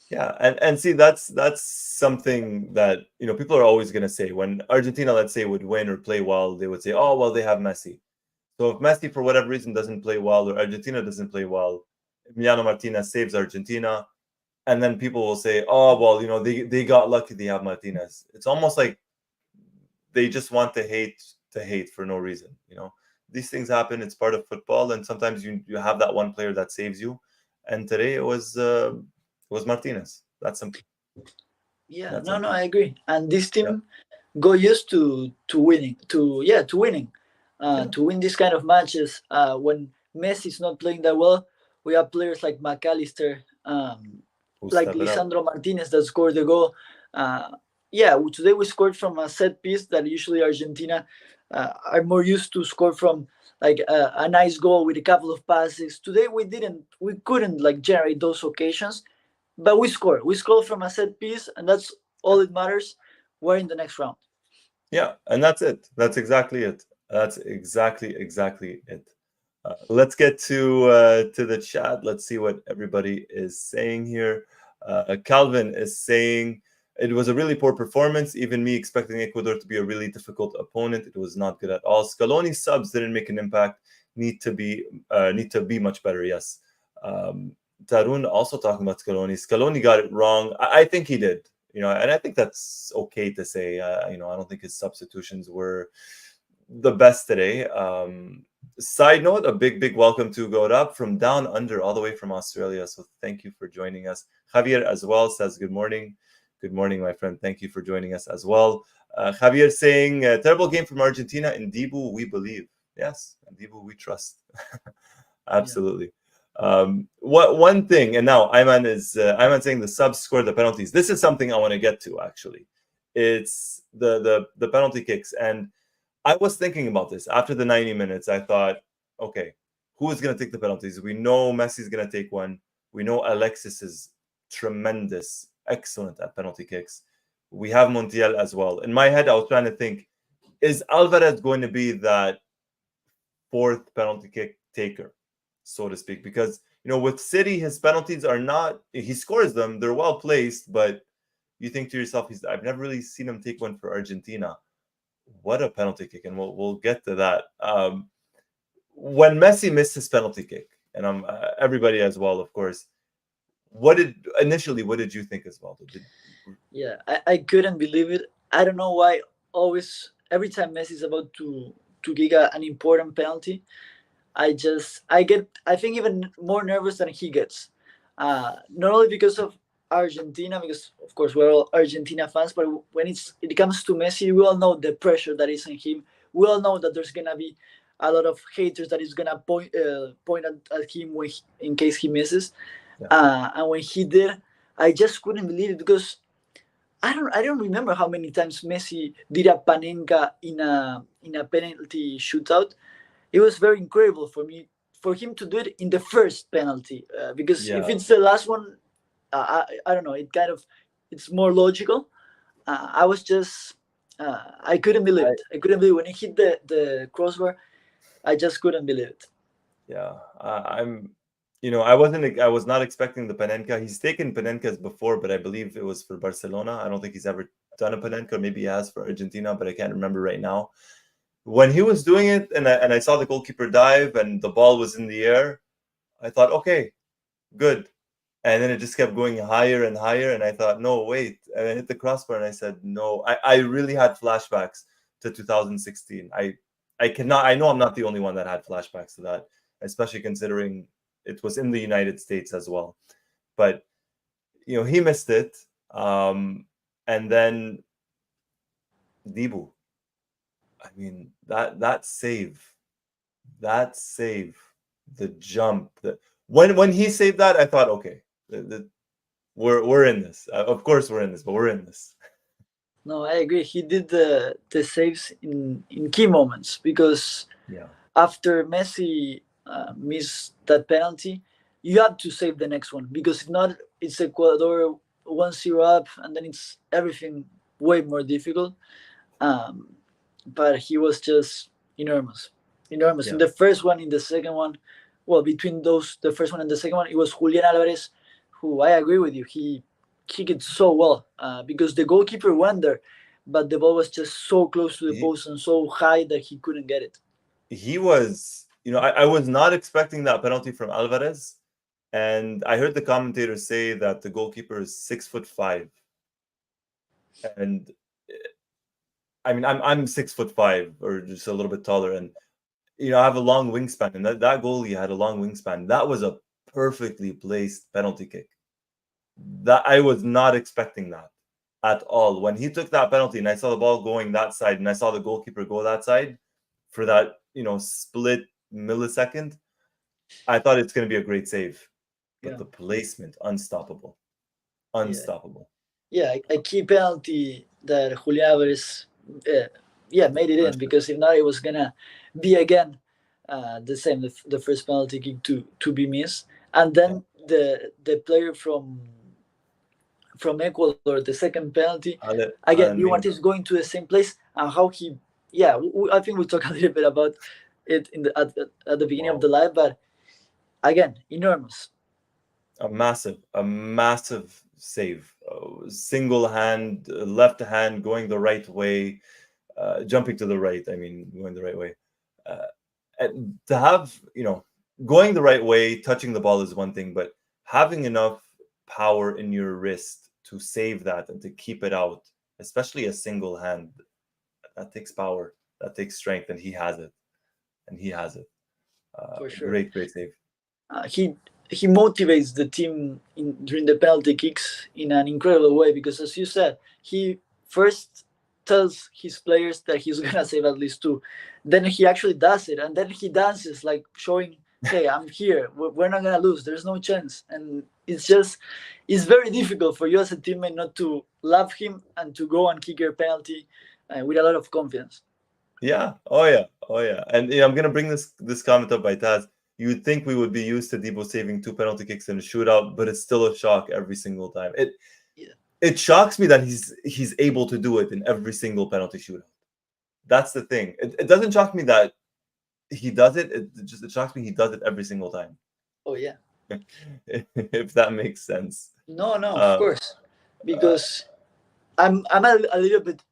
Yeah, and see that's something that people are always going to say when Argentina, let's say, would win or play well. They would say, "Oh, well, they have Messi." So if Messi, for whatever reason, doesn't play well or Argentina doesn't play well, Emiliano Martinez saves Argentina, and then people will say, "Oh, well, they got lucky. They have Martinez." It's almost like they just want to hate for no reason. These things happen. It's part of football, and sometimes you have that one player that saves you, and today it was Martinez. That's simple. Yeah, That's no, simple. I agree. And this Yeah, team got used to winning, to winning, yeah. to win these kind of matches. When Messi's not playing that well, we have players like McAllister, Who like step it up? Lisandro Martinez that scored the goal. Uh, yeah, today we scored from a set piece that usually Argentina are more used to score from, like a nice goal with a couple of passes. Today we couldn't like generate those occasions, but we scored. We scored from a set piece, and that's all Yeah, it matters. We're in the next round. yeah, and that's it. That's exactly it. That's exactly it. Let's get to the chat. Let's see what everybody is saying here. Calvin is saying it was a really poor performance. Even me expecting Ecuador to be a really difficult opponent, it was not good at all. Scaloni subs didn't make an impact. Need to be much better. Yes. Um, Tarun also talking about Scaloni. Scaloni got it wrong. I think he did. And I think that's okay to say. I don't think his substitutions were the best today. Side note, a big welcome to Gorab from down under, all the way from Australia. So thank you for joining us. Javier as well says good morning. Good morning, my friend. Thank you for joining us as well. Javier saying, terrible game from Argentina. In Dibu, we believe. Yes, in Dibu, we trust. Yeah, Absolutely. What one thing, and now Ayman saying the subs scored the penalties. This is something I want to get to actually. It's the penalty kicks, and I was thinking about this after the 90 minutes. I thought, okay, who is going to take the penalties? We know Messi's going to take one. We know Alexis is tremendous, excellent at penalty kicks. We have Montiel as well. In my head, I was trying to think, is Alvarez going to be that fourth penalty kick taker, so to speak? Because, with City, his penalties are not, he scores them, they're well placed, but you think to yourself, I've never really seen him take one for Argentina. What a penalty kick, and we'll get to that. When Messi missed his penalty kick, and everybody as well, of course. What did you think, Osvaldo? yeah. I couldn't believe it. I don't know why. Always, every time Messi is about to kick an important penalty, I think even more nervous than he gets. Not only because of Argentina, because of course we're all Argentina fans, but when it comes to Messi, we all know the pressure that is on him. We all know that there's gonna be a lot of haters that is gonna point at him in case he misses. Yeah, And when he did, I just couldn't believe it because I don't remember how many times Messi did a panenka in a penalty shootout. It was very incredible for me for him to do it in the first penalty, because if yeah. it's the last one, I don't know, it's more logical. I was just I couldn't believe I, it. I couldn't believe when he hit the crossbar. I just couldn't believe it. yeah, I was not expecting the Panenka. He's taken Panenkas before, but I believe it was for Barcelona. I don't think he's ever done a Panenka. Maybe he has for Argentina, but I can't remember right now. When he was doing it, and I saw the goalkeeper dive, and the ball was in the air, I thought, okay, good. And then it just kept going higher and higher, and I thought, no, wait. And I hit the crossbar, and I said, no. I really had flashbacks to 2016. I know I'm not the only one that had flashbacks to that, especially considering it was in the United States as well. But he missed it. And then Dibu. I mean, that save, the jump, when he saved that, I thought, okay, we're in this. Of course, we're in this, but we're in this. No, I agree. He did the saves in key moments because Yeah, after Messi missed that penalty, you have to save the next one because if not, it's Ecuador 1-0 up, and then it's everything way more difficult. Um, but he was just enormous, enormous. In yeah. the first one, in the second one, well, between those, the first one and the second one, it was Julian Alvarez, who I agree with you. He kicked it so well because the goalkeeper went there, but the ball was just so close to the He post and so high that he couldn't get it. he was, I was not expecting that penalty from Alvarez, and I heard the commentator say that the goalkeeper is 6'5", and I mean, I'm 6'5" or just a little bit taller, and I have a long wingspan, and that goalie had a long wingspan. That was a perfectly placed penalty kick. That I was not expecting that at all. When he took that penalty and I saw the ball going that side and I saw the goalkeeper go that side for that, split millisecond, I thought it's going to be a great save. But Yeah. the placement, unstoppable. Yeah. Unstoppable. Yeah, a key penalty that Julian Alvarez, made it in, because if not, it was gonna be again the same, the first penalty kick to be missed, and then the player from Ecuador, the second penalty, again, Diego Martinez going to the same place, and how he, I think we talked a little bit about it at the beginning of the live, but again, enormous. A massive save. Single hand, left hand, going the right way, jumping to the right. I mean, going the right way. And to have, going the right way, touching the ball is one thing, but having enough power in your wrist to save that and to keep it out, especially a single hand, that takes power, that takes strength, and he has it. For sure. Great save. He motivates the team during the penalty kicks in an incredible way, because, as you said, he first tells his players that he's gonna save at least two, then he actually does it, and then he dances like showing, "Hey, I'm here. We're not gonna lose. There's no chance." And it's very difficult for you as a teammate not to love him and to go and kick your penalty with a lot of confidence. Yeah. Oh yeah. And I'm gonna bring this comment up by Taz. You would think we would be used to Debo saving 2 penalty kicks in a shootout, but it's still a shock every single time. It shocks me that he's able to do it in every single penalty shootout. That's the thing. It doesn't shock me that he does it. It shocks me he does it every single time. Oh yeah. If that makes sense. No, of course, because I'm a little bit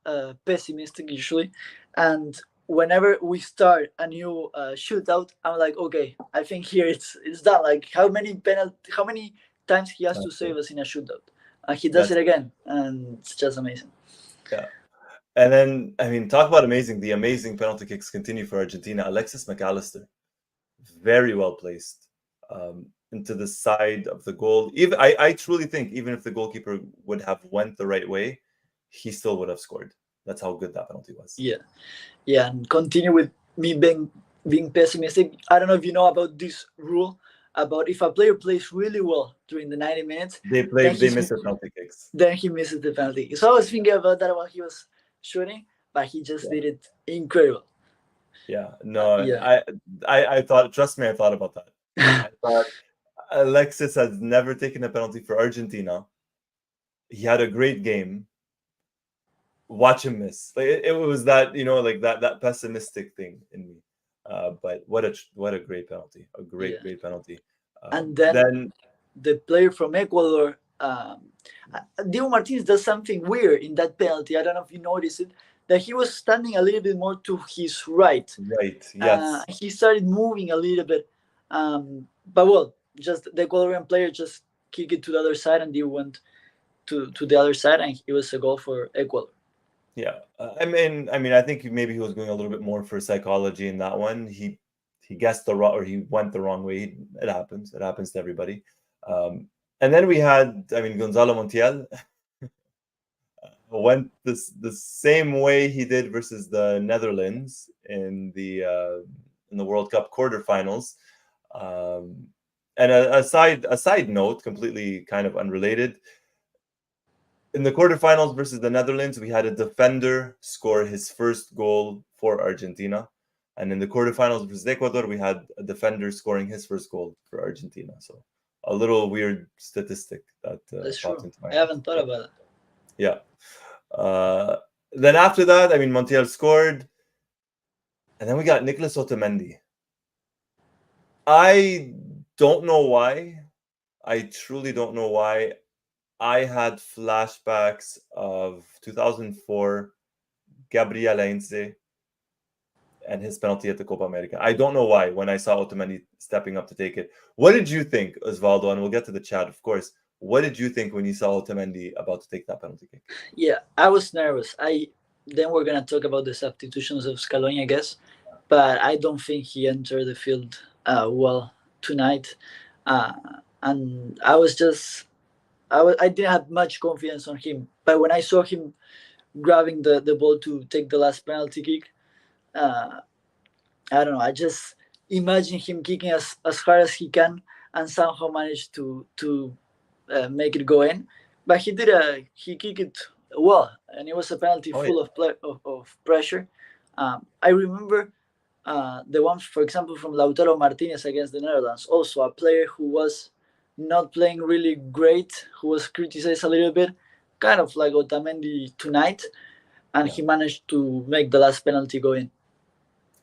pessimistic usually, and whenever we start a new shootout, I'm like, okay, I think here it's done. Like, how many times he has to save us in a shootout, and he does it again, and it's just amazing. Yeah. And then, I mean, talk about amazing. The amazing penalty kicks continue for Argentina. Alexis McAllister, very well placed into the side of the goal. I truly think even if the goalkeeper would have went the right way, he still would have scored. That's how good that penalty was. Yeah, and continue with me being pessimistic. I don't know if you know about this rule about if a player plays really well during the 90 minutes, they miss the penalty kicks. Then he misses the penalty. So I was thinking about that while he was shooting, but he just did it incredible. Yeah, no, I thought, trust me, I thought about that. I thought Alexis has never taken a penalty for Argentina. He had a great game. Watch him miss. Like it was that, like that pessimistic thing in me. But what a great penalty. A great penalty. And then the player from Ecuador, Diego Martinez, does something weird in that penalty. I don't know if you noticed it, that he was standing a little bit more to his right. Right, yes. He started moving a little bit. But just the Ecuadorian player just kicked it to the other side, and he went to the other side, and it was a goal for Ecuador. Yeah, I mean, I think maybe he was going a little bit more for psychology in that one. He guessed he went the wrong way. It happens. It happens to everybody. And then we had, Gonzalo Montiel went the same way he did versus the Netherlands in the World Cup quarterfinals. And a side note, completely kind of unrelated. In the quarterfinals versus the Netherlands, we had a defender score his first goal for Argentina. And in the quarterfinals versus Ecuador, we had a defender scoring his first goal for Argentina. So a little weird statistic that popped into my head. I haven't thought about it. Yeah. Then after that, Montiel scored. And then we got Nicolas Otamendi. I don't know why. I truly don't know why. I had flashbacks of 2004, Gabriel Heinze, and his penalty at the Copa America. I don't know why when I saw Otamendi stepping up to take it. What did you think, Osvaldo? And we'll get to the chat, of course. What did you think when you saw Otamendi about to take that penalty kick? Yeah, I was nervous. Then we're going to talk about the substitutions of Scaloni, I guess. But I don't think he entered the field well tonight. uh, and I didn't have much confidence on him. But when I saw him grabbing the ball to take the last penalty kick, uh, I don't know. I just imagine him kicking as hard as he can and somehow managed to make it go in. But he kicked it well, and it was a penalty Oh yeah. full of pressure. I remember the one, for example, from Lautaro Martinez against the Netherlands. Also, a player who was not playing really great, who was criticized a little bit, kind of like Otamendi tonight, and Yeah. he managed to make the last penalty go in.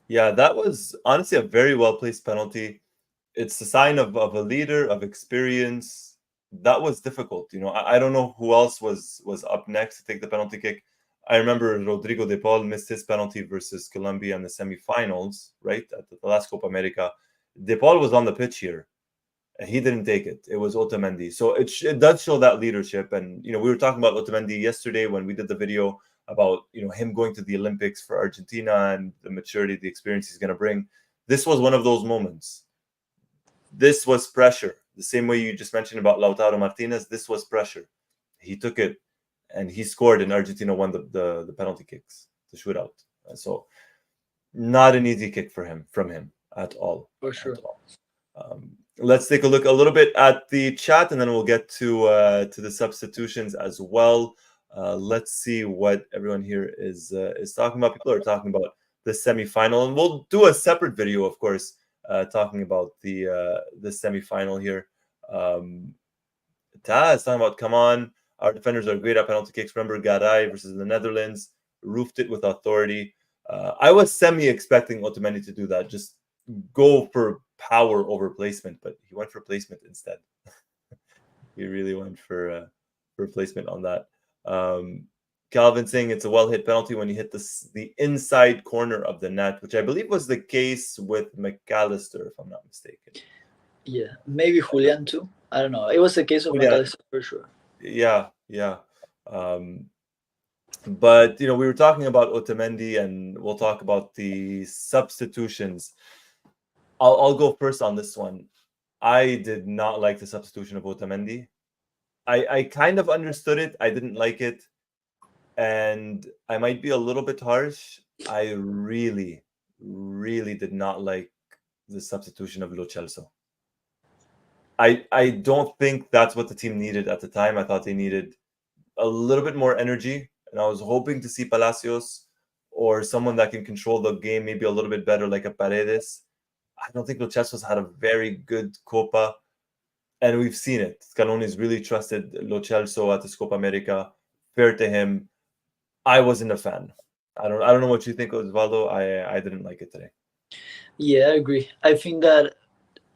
Yeah, that was honestly a very well placed penalty. It's a sign of a leader, of experience. That was difficult. I don't know who else was up next to take the penalty kick. I remember Rodrigo de Paul missed his penalty versus Colombia in the semifinals, right? At the last Copa America. De Paul was on the pitch here. And he didn't take it. It was Otamendi. So it does show that leadership. And, we were talking about Otamendi yesterday when we did the video about, him going to the Olympics for Argentina and the maturity, the experience he's going to bring. This was one of those moments. This was pressure. The same way you just mentioned about Lautaro Martinez, this was pressure. He took it and he scored, and Argentina won the penalty kicks, the shootout. So not an easy kick from him at all. For sure. At all. Let's take a look a little bit at the chat, and then we'll get to the substitutions as well. Let's see what everyone here is talking about. People are talking about the semifinal, and we'll do a separate video, of course, talking about the semifinal here. Taz talking about, come on, our defenders are great at penalty kicks. Remember Garay versus the Netherlands, roofed it with authority. I was semi-expecting Otamendi to do that, just go for power over placement, but he went for placement instead. He really went for placement on that. Calvin saying it's a well-hit penalty when you hit the inside corner of the net, which I believe was the case with McAllister, if I'm not mistaken. Yeah, maybe Julian too. I don't know. It was the case of McAllister for sure. Yeah. But we were talking about Otamendi, and we'll talk about the substitutions. I'll go first on this one. I did not like the substitution of Otamendi. I kind of understood it. I didn't like it. And I might be a little bit harsh. I really, really did not like the substitution of Lo Celso. I don't think that's what the team needed at the time. I thought they needed a little bit more energy. And I was hoping to see Palacios or someone that can control the game maybe a little bit better, like a Paredes. I don't think Lo Celso's had a very good Copa. And we've seen it. Scaloni's really trusted Lo Celso at this Copa America. Fair to him. I wasn't a fan. I don't know what you think, Osvaldo. I didn't like it today. Yeah, I agree. I think that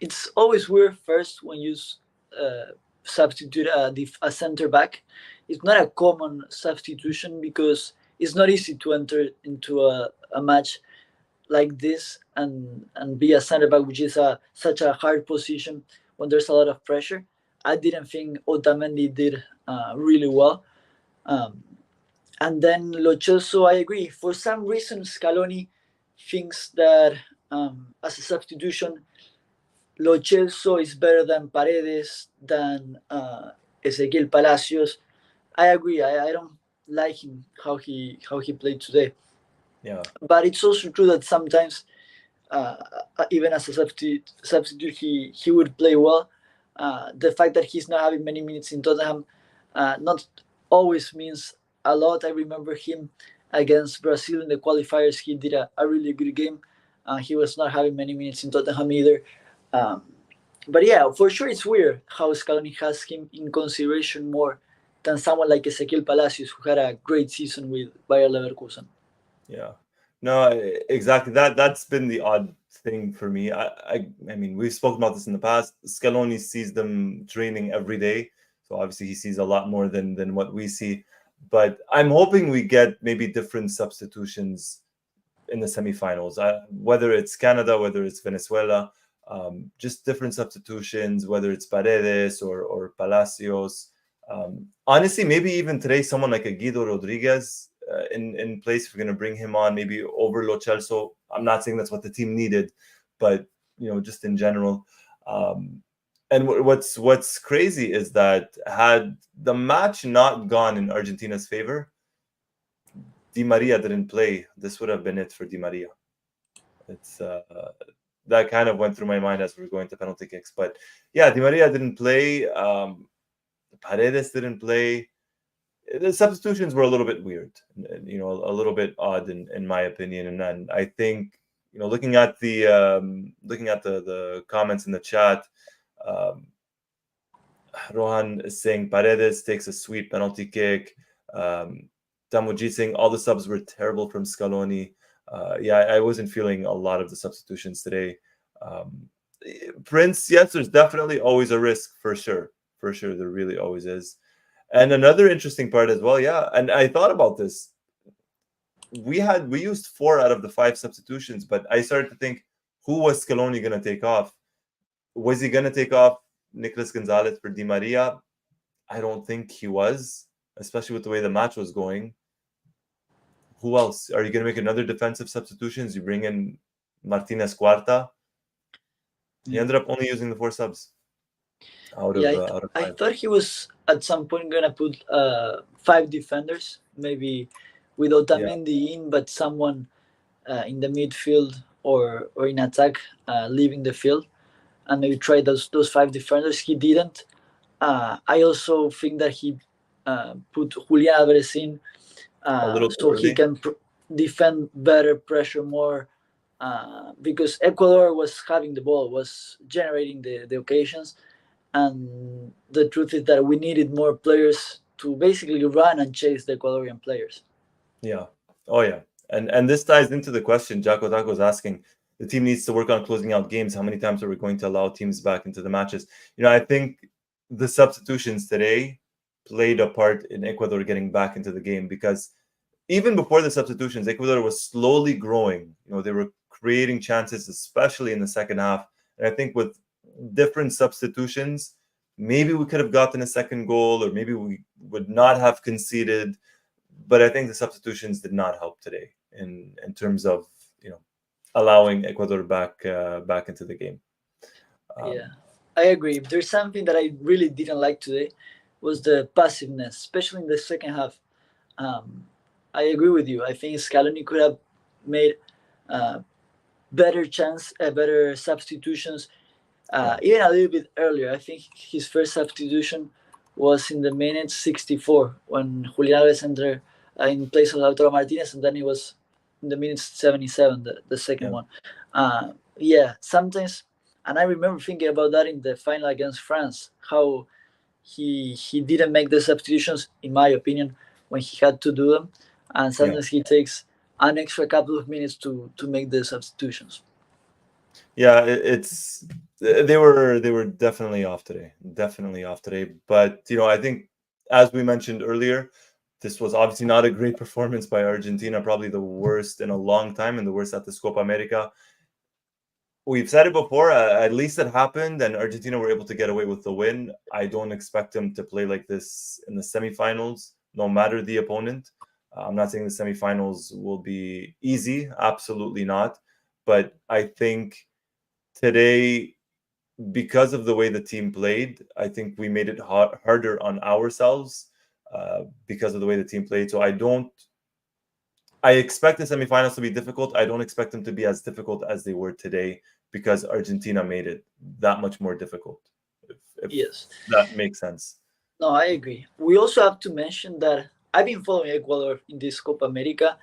it's always weird first when you substitute a center back. It's not a common substitution because it's not easy to enter into a match like this and be a center back, which is such a hard position when there's a lot of pressure. I didn't think Otamendi did really well. And then Lo Celso, I agree. For some reason, Scaloni thinks that as a substitution, Lo Celso is better than Paredes, than Ezequiel Palacios. I agree. I don't like him how he played today. Yeah. But it's also true that sometimes, even as a substitute, he would play well. The fact that he's not having many minutes in Tottenham not always means a lot. I remember him against Brazil in the qualifiers. He did a really good game. He was not having many minutes in Tottenham either. But yeah, for sure it's weird how Scaloni has him in consideration more than someone like Ezequiel Palacios, who had a great season with Bayer Leverkusen. Yeah. No, exactly. That's been the odd thing for me. I mean, we've spoken about this in the past. Scaloni sees them training every day, so obviously he sees a lot more than what we see. But I'm hoping we get maybe different substitutions in the semifinals. Whether it's Canada, whether it's Venezuela, just different substitutions. Whether it's Paredes or Palacios. Honestly, maybe even today, someone like a Guido Rodriguez in place. If we're going to bring him on, maybe over Lo Celso. I'm not saying that's what the team needed, but just in general, And what's crazy is that had the match not gone in Argentina's favor, Di Maria didn't play. This would have been it for Di Maria. It's that kind of went through my mind as we were going to penalty kicks. But yeah, Di Maria didn't play. Paredes didn't play. The substitutions were a little bit weird, a little bit odd in my opinion. And then I think, looking at the comments in the chat, um, Rohan is saying Paredes takes a sweet penalty kick. Tamuji saying all the subs were terrible from Scaloni. Yeah, I wasn't feeling a lot of the substitutions today. Prince, yes, there's definitely always a risk for sure. For sure, there really always is. And another interesting part as well, yeah, and I thought about this. We used 4 out of the 5 substitutions, but I started to think, who was Scaloni going to take off? Was he going to take off Nicolas Gonzalez for Di Maria? I don't think he was, especially with the way the match was going. Who else? Are you going to make another defensive substitutions? You bring in Martinez Cuarta. He ended up only using the 4 subs out of 5. I thought he was at some point gonna put 5 defenders, maybe with Otamendi in, but someone in the midfield or in attack leaving the field, and maybe try those 5 defenders. He didn't. I also think that he put Julian Alvarez in so he can defend better, pressure more, because Ecuador was having the ball, was generating the occasions, and the truth is that we needed more players to basically run and chase the Ecuadorian players. Yeah. Oh yeah. And this ties into the question Jaco Taco is asking. The team needs to work on closing out games. How many times are we going to allow teams back into the matches? I think the substitutions today played a part in Ecuador getting back into the game, because even before the substitutions, Ecuador was slowly growing. They were creating chances, especially in the second half. And I think with different substitutions, maybe we could have gotten a second goal, or maybe we would not have conceded. But I think the substitutions did not help today in terms of allowing Ecuador back into the game. Yeah, I agree. There's something that I really didn't like today, was the passiveness, especially in the second half. I agree with you. I think Scaloni could have made better substitutions, even a little bit earlier. I think his first substitution was in the minute 64 when Julian Alves entered in place of Lautaro Martinez, and then it was in the minute 77, the second one. Sometimes, and I remember thinking about that in the final against France, how he didn't make the substitutions, in my opinion, when he had to do them, and sometimes he takes an extra couple of minutes to make the substitutions. Yeah, they were definitely off today. But I think, as we mentioned earlier, this was obviously not a great performance by Argentina, probably the worst in a long time and the worst at this Copa America. We've said it before, at least it happened, and Argentina were able to get away with the win. I don't expect them to play like this in the semifinals, no matter the opponent. I'm not saying the semifinals will be easy, absolutely not. But I think today, because of the way the team played, I think we made it harder on ourselves because of the way the team played. So I expect the semifinals to be difficult. I don't expect them to be as difficult as they were today, because Argentina made it that much more difficult. If Yes. That makes sense. No, I agree. We also have to mention that I've been following Ecuador in this Copa America.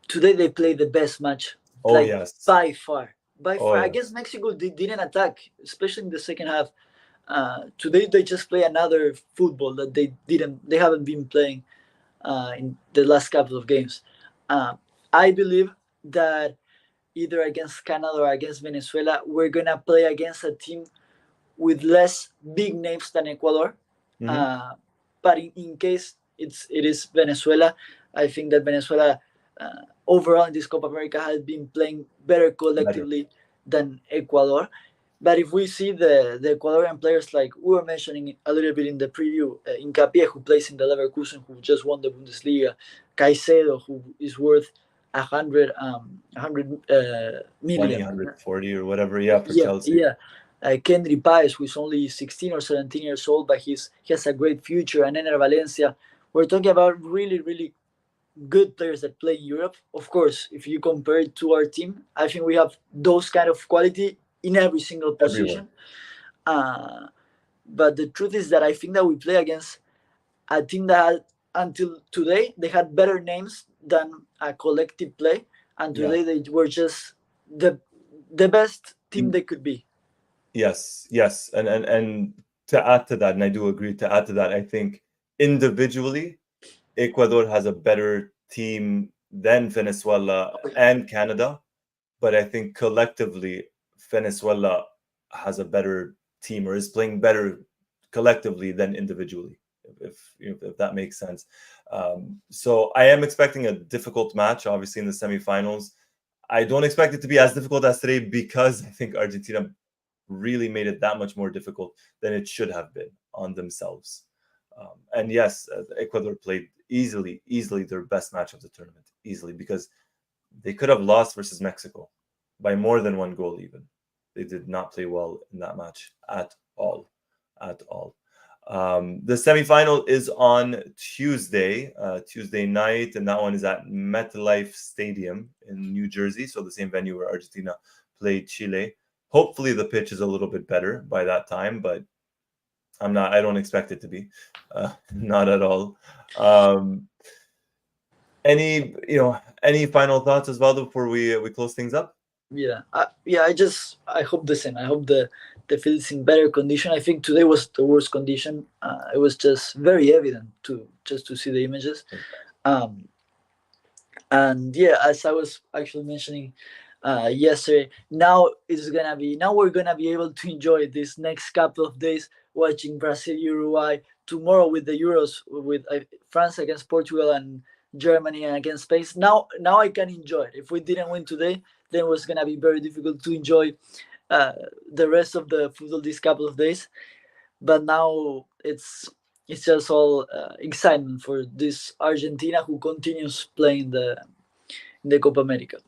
Today they played the best match. Yes. By far. Yes. I guess Mexico didn't attack, especially in the second half. Today they just play another football that they haven't been playing in the last couple of games. I believe that either against Canada or against Venezuela, we're gonna play against a team with less big names than Ecuador. Mm-hmm. But in case it is Venezuela, I think that Venezuela overall in this Copa America has been playing better collectively than Ecuador. But if we see the Ecuadorian players, like we were mentioning a little bit in the preview, Hincapié, who plays in the Leverkusen, who just won the Bundesliga, Caicedo, who is worth 100 million, 140 or whatever, for Chelsea. Yeah. Kendry Páez, who's only 16 or 17 years old, but he has a great future, and Ener Valencia. We're talking about really, really good players that play in Europe. Of course, if you compare it to our team, I think we have those kind of quality in every single Everywhere. position. Uh, but the truth is that I think that we play against a team that had, until today, they had better names than a collective play, and Yeah. today they were just the the best team they could be. Yes. And to add to that, and I do agree, to add to that, I think individually, Ecuador has a better team than Venezuela Oh, yeah. and Canada, but I think collectively, Venezuela has a better team or is playing better collectively than individually, if that makes sense. So I am expecting a difficult match, obviously in the semifinals. I don't expect it to be as difficult as today because I think Argentina really made it that much more difficult than it should have been on themselves. And yes, Ecuador played easily their best match of the tournament, easily, because they could have lost versus Mexico by more than one goal, even. They did not play well in that match at all. At all. The semifinal is on Tuesday night, and that one is at MetLife Stadium in New Jersey, so the same venue where Argentina played Chile. Hopefully, the pitch is a little bit better by that time, but I don't expect it to be, not at all. Um, any final thoughts, Osvaldo, before we close things up? Yeah, I hope the same. I hope the field is in better condition. I think today was the worst condition. It was just very evident to see the images. Um, and yeah, as I was actually mentioning yesterday, now we're gonna be able to enjoy this next couple of days watching Brazil, Uruguay, tomorrow with the Euros, with France against Portugal and Germany and against Spain. Now I can enjoy it. If we didn't win today, then it was gonna be very difficult to enjoy uh, the rest of the football these couple of days. But now it's just all excitement for this Argentina who continues playing the Copa America.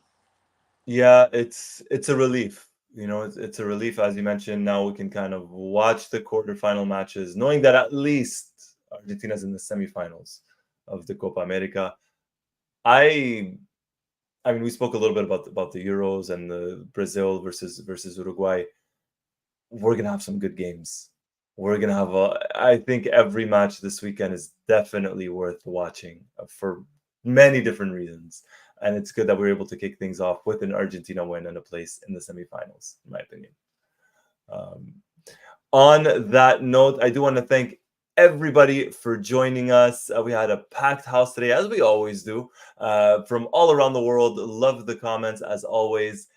Yeah, it's a relief. It's a relief, as you mentioned. Now we can kind of watch the quarterfinal matches, knowing that at least Argentina's in the semifinals of the Copa America. I I mean, we spoke a little bit about the Euros and the Brazil versus Uruguay. We're gonna have some good games. We're gonna have I think every match this weekend is definitely worth watching for many different reasons, and it's good that we're able to kick things off with an Argentina win and a place in the semifinals, in my opinion. Um, on that note, I do want to thank everybody for joining us. We had a packed house today, as we always do, from all around the world. Love the comments, as always.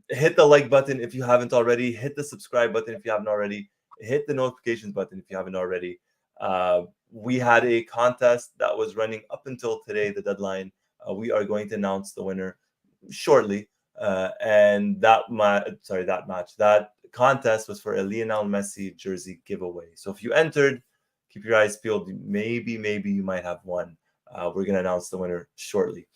Hit the like button if you haven't already. Hit the subscribe button if you haven't already. Hit the notifications button if you haven't already. We had a contest that was running up until today, the deadline. We are going to announce the winner shortly. And that contest was for a Lionel Messi jersey giveaway. So if you entered, keep your eyes peeled. Maybe you might have won. We're gonna announce the winner shortly.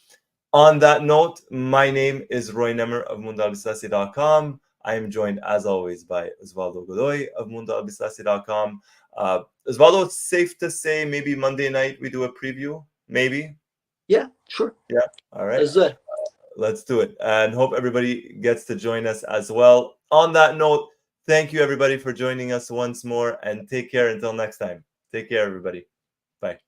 On that note, my name is Roy Nemer of MundoAlbiceleste.com. I am joined, as always, by Osvaldo Godoy of MundoAlbiceleste.com. Osvaldo, it's safe to say maybe Monday night we do a preview? Maybe? Yeah, sure. Yeah. All right. Let's do it. Let's do it. And hope everybody gets to join us as well. On that note, thank you everybody for joining us once more and take care until next time. Take care, everybody. Bye.